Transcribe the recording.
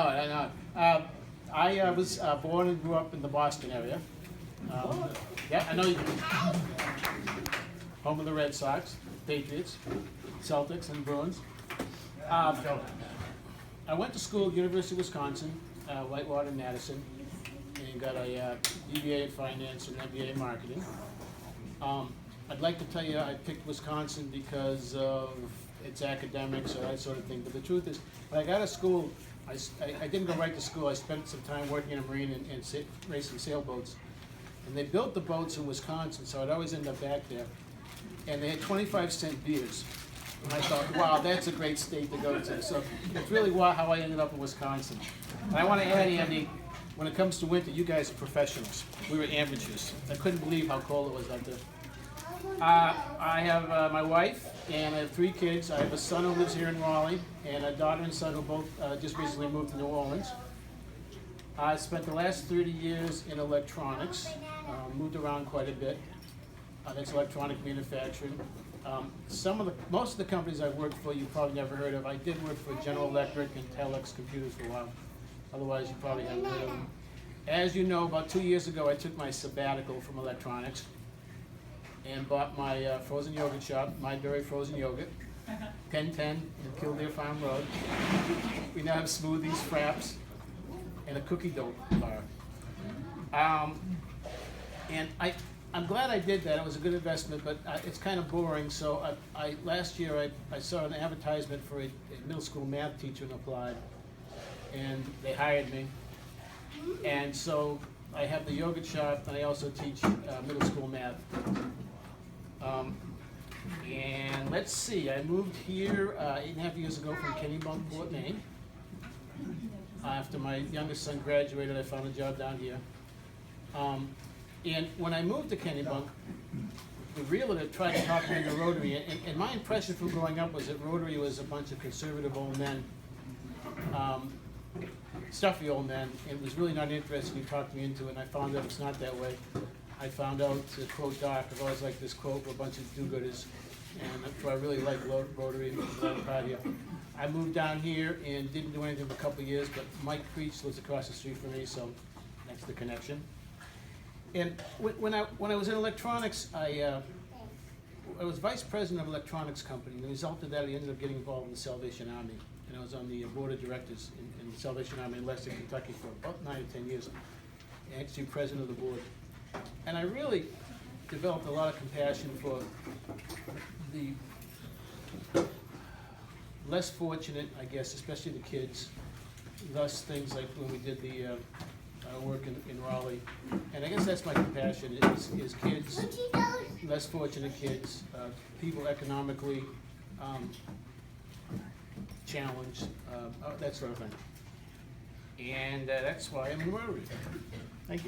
know it, I know it. I was born and grew up in the Boston area. Yeah, I know you. Home of the Red Sox, Patriots, Celtics, and Bruins. I went to school at University of Wisconsin, Whitewater, Madison, and got a BBA in finance and MBA in marketing. I'd like to tell you I picked Wisconsin because of its academics or that sort of thing, but the truth is, when I got to school, I didn't go right to school. I spent some time working in a marine and racing sailboats. And they built the boats in Wisconsin, so I'd always end up back there. And they had 25-cent beers. And I thought, wow, that's a great state to go to. So it's really how I ended up in Wisconsin. And I want to add, Andy, when it comes to winter, you guys are professionals. We were amateurs. I couldn't believe how cold it was out there. I have my wife, and I have 3 kids. I have a son who lives here in Raleigh, and a daughter and son who both just recently moved to New Orleans. I spent the last 30 years in electronics, moved around quite a bit. That's electronic manufacturing. Most of the companies I worked for, you probably never heard of. I did work for General Electric and Telex Computers for a while. Otherwise, you probably haven't heard of them. As you know, about 2 years ago, I took my sabbatical from electronics and bought my frozen yogurt shop, My Berry Frozen Yogurt, 1010 in Kildare Farm Road. We now have smoothies, fraps, and a cookie dough bar. And I'm glad I did that. It was a good investment, but it's kind of boring. So last year I saw an advertisement for a middle school math teacher and applied, and they hired me. And so I have the yogurt shop, and I also teach middle school math. And let's see, I moved here 8.5 years ago from Kennebunkport, Maine. After my youngest son graduated, I found a job down here. And when I moved to Kennebunk, the realtor tried to talk me into Rotary, and my impression from growing up was that Rotary was a bunch of conservative old men, stuffy old men, and was really not interested. He talked me into it, and I found out it's not that way. I found out, to quote Doc, I've always liked this quote, we're a bunch of do-gooders, and so I really like Rotary, and I'm glad I'm proud here. I moved down here and didn't do anything for a couple of years, but Mike Creech lives across the street from me, so that's the connection. And when I was in electronics, I was vice president of an electronics company. And the result of that, I ended up getting involved in the Salvation Army. And I was on the board of directors in the Salvation Army in Lexington, Kentucky for about 9 or 10 years. And actually president of the board. And I really developed a lot of compassion for the less fortunate, I guess, especially the kids. Thus, things like when we did the work in Raleigh. And I guess that's my compassion, is kids, less fortunate kids, people economically challenged, that sort of thing. And that's why I'm in Rotary. Thank you.